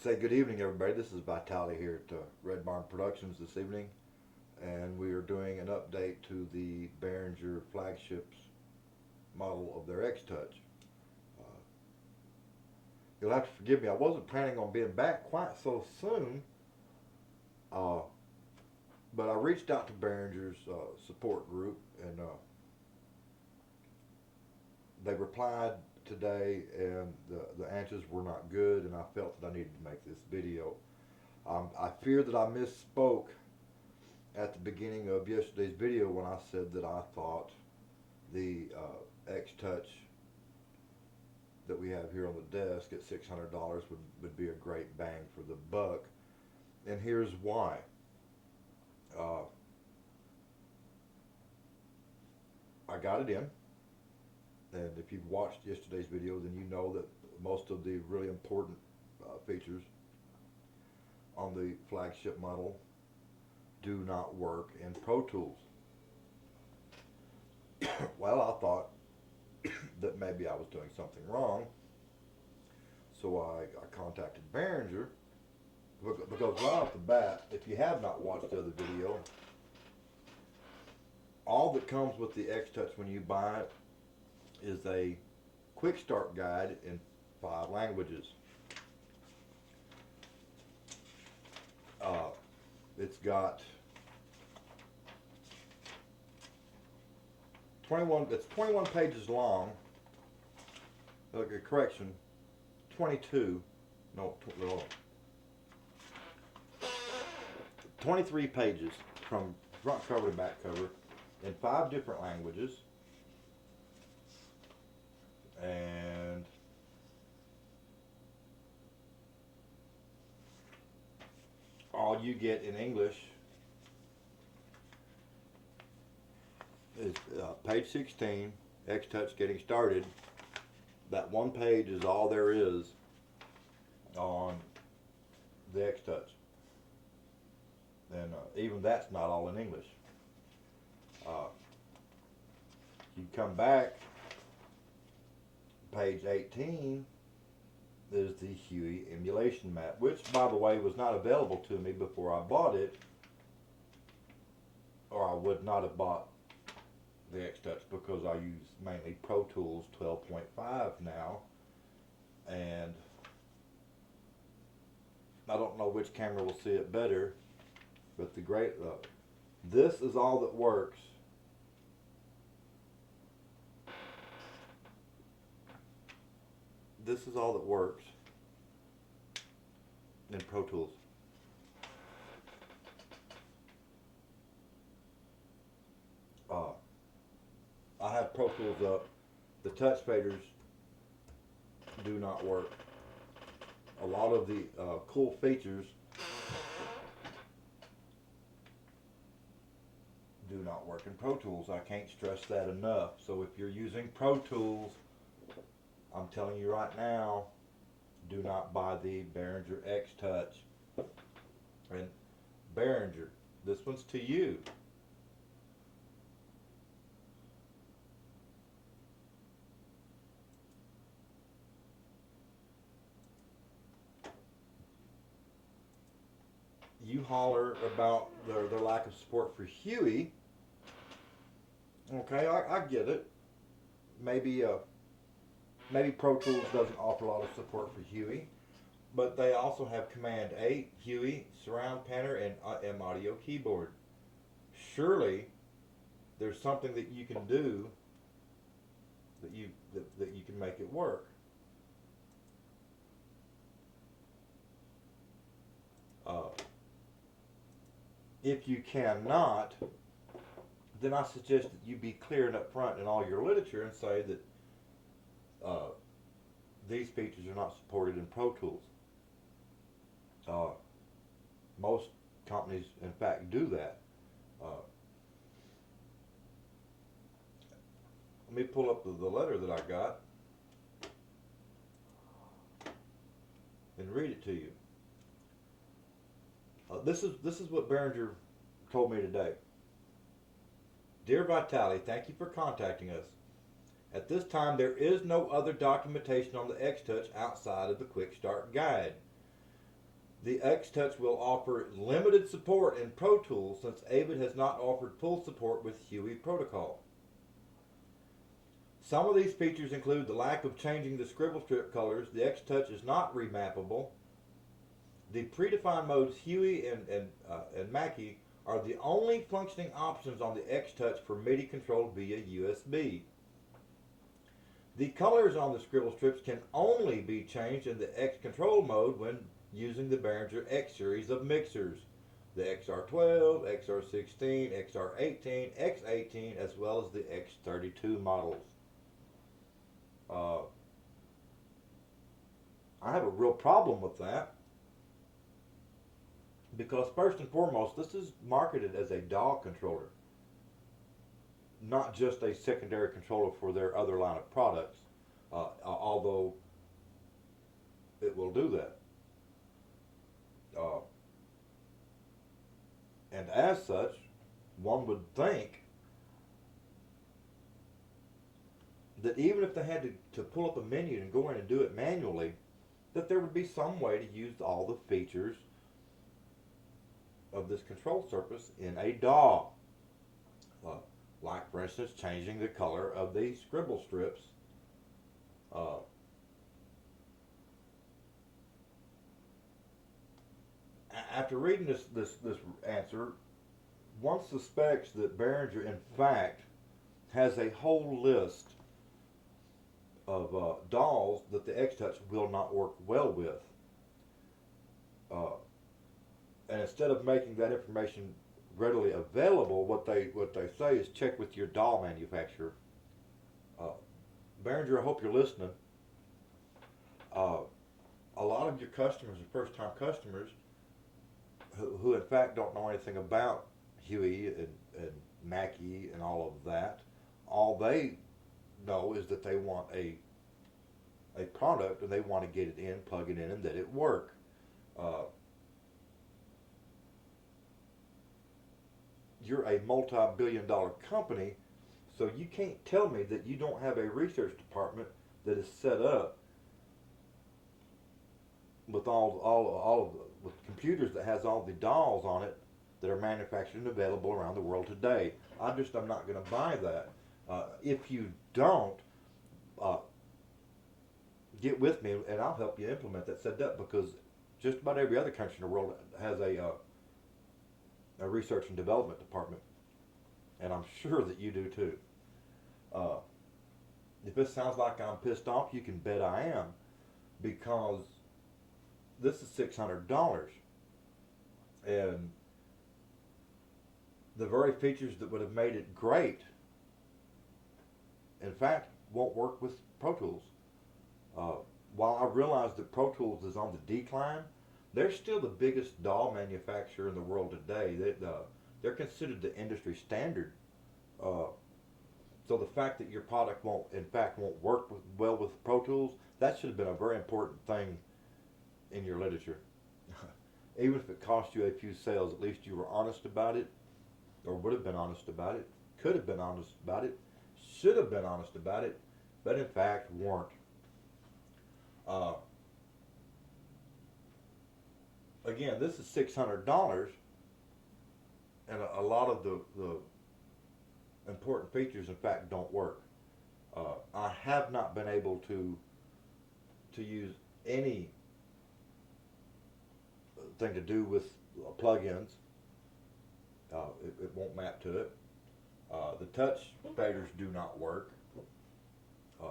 Say good evening, everybody. This is Vitality here at Red Barn Productions this evening, and we are doing an update to the Behringer flagships model of their X-Touch. Uh, you'll have to forgive me. I wasn't planning on being back quite so soon, uh, but I reached out to Behringer's support group, and they replied today, and the answers were not good, and I felt that I needed to make this video. I fear that I misspoke at the beginning of yesterday's video when I said that I thought the X-Touch that we have here on the desk at $600 would be a great bang for the buck, and here's why. I got it in, and if you've watched yesterday's video, then you know that most of the really important features on the flagship model do not work in Pro Tools. Well, I thought that maybe I was doing something wrong, so I contacted Behringer, because right off the bat, if you have not watched the other video, all that comes with the X-Touch when you buy it is a quick start guide in 5 languages. It's got 21. It's 21 pages long. Okay, correction, 22. No, 23 pages from front cover to back cover in 5 different languages. And all you get in English is page 16, X-Touch Getting Started. That one page is all there is on the X-Touch. And even that's not all in English. You come back, page 18 is the Huey emulation map, which, by the way, was not available to me before I bought it, or I would not have bought the X-Touch, because I use mainly Pro Tools 12.5 now, and I don't know which camera will see it better, but this is all that works. This is all that works in Pro Tools. I have Pro Tools up. The touch faders do not work. A lot of the cool features do not work in Pro Tools. I can't stress that enough. So if you're using Pro Tools, I'm telling you right now, do not buy the Behringer X-Touch. And Behringer, this one's to you. You holler about their lack of support for Huey. Okay, I get it. Maybe Pro Tools doesn't offer a lot of support for Huey, but they also have Command 8, Huey, Surround Panner, and M Audio Keyboard. Surely there's something that you can do that you can make it work. If you cannot, then I suggest that you be clear and upfront in all your literature and say that these features are not supported in Pro Tools. Most companies, in fact, do that. Let me pull up the letter that I got and read it to you. This is what Behringer told me today. Dear Vitality, thank you for contacting us. At this time, there is no other documentation on the X-Touch outside of the Quick Start Guide. The X-Touch will offer limited support in Pro Tools since Avid has not offered full support with Huey protocol. Some of these features include the lack of changing the scribble strip colors. The X-Touch is not remappable. The predefined modes Huey and Mackie are the only functioning options on the X-Touch for MIDI controlled via USB. The colors on the scribble strips can only be changed in the X control mode when using the Behringer X series of mixers. The XR12, XR16, XR18, X18, as well as the X32 models. I have a real problem with that because first and foremost, this is marketed as a DAW controller, not just a secondary controller for their other line of products, although it will do that. And as such, one would think that even if they had to pull up a menu and go in and do it manually, that there would be some way to use all the features of this control surface in a DAW. Like, for instance, changing the color of the scribble strips. After reading this answer, one suspects that Behringer, in fact, has a whole list of DAWs that the X-Touch will not work well with. And instead of making that information readily available, what they say is check with your DAW manufacturer. Behringer, I hope you're listening. A lot of your customers are first-time customers who in fact don't know anything about Huey and Mackie and all of that. All they know is that they want a product and they want to get it in, plug it in, and that it work. You're a multi-billion-dollar company, so you can't tell me that you don't have a research department that is set up with all of the, with computers that has all the DAWs on it that are manufactured and available around the world today. I'm not going to buy that. If you don't, get with me and I'll help you implement that setup, because just about every other country in the world has a research and development department, and I'm sure that you do too. If this sounds like I'm pissed off, you can bet I am, because this is $600, and the very features that would have made it great, in fact, won't work with Pro Tools. While I realize that Pro Tools is on the decline, they're still the biggest DAW manufacturer in the world today. They're considered the industry standard. So the fact that your product won't work well with Pro Tools, that should have been a very important thing in your literature. Even if it cost you a few sales, at least you were honest about it, or would have been honest about it, could have been honest about it, should have been honest about it, but in fact weren't. Again, this is $600, and a lot of the important features, in fact, don't work. I have not been able to use any thing to do with plugins. It won't map to it. The touch faders do not work.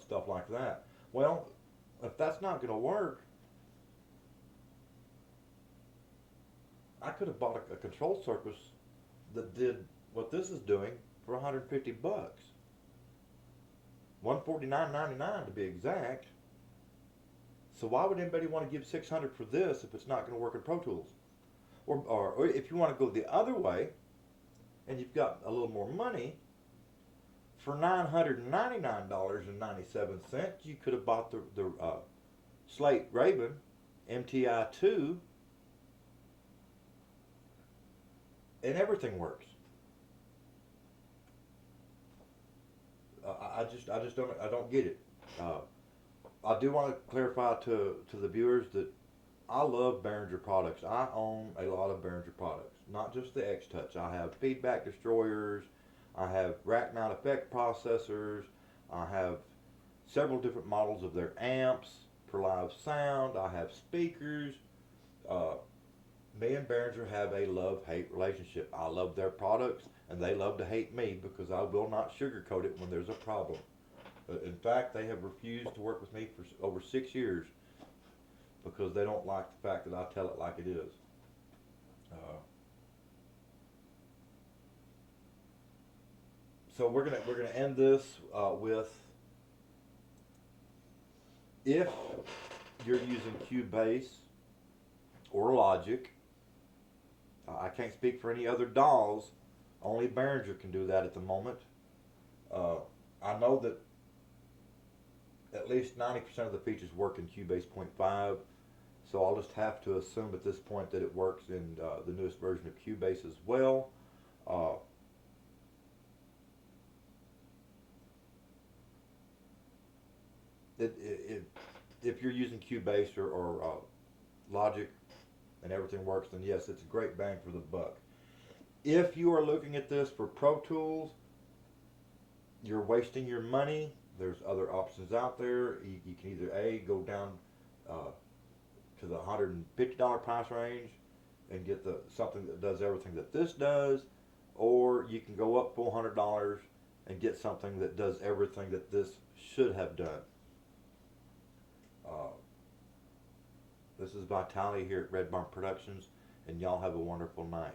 Stuff like that. Well, if that's not going to work, I could have bought a control surface that did what this is doing for $150. $149.99 to be exact. So why would anybody want to give $600 for this if it's not going to work in Pro Tools? Or if you want to go the other way, and you've got a little more money, for $999.97, you could have bought the Slate Raven MTI2, and everything works. I don't get it. I do want to clarify to the viewers that I love Behringer products. I own a lot of Behringer products, not just the X-Touch. I have feedback destroyers. I have rack mount effect processors. I have several different models of their amps for live sound. I have speakers. Uh, Me and Behringer have a love-hate relationship. I love their products, and they love to hate me because I will not sugarcoat it when there's a problem. In fact, they have refused to work with me for over 6 years because they don't like the fact that I tell it like it is. Uh, so we're gonna end this with, if you're using Cubase or Logic, I can't speak for any other DAWs. Only Behringer can do that at the moment. Uh, I know that at least 90% of the features work in Cubase point 5, so I'll just have to assume at this point that it works in the newest version of Cubase as well. Uh, if you're using Cubase or Logic and everything works, then yes, it's a great bang for the buck. If you are looking at this for Pro Tools, you're wasting your money. There's other options out there. You can either go down uh, to the $150 price range and get something that does everything that this does, or you can go up $400 and get something that does everything that this should have done. Uh, this is Vitaly here at Red Barn Productions, and y'all have a wonderful night.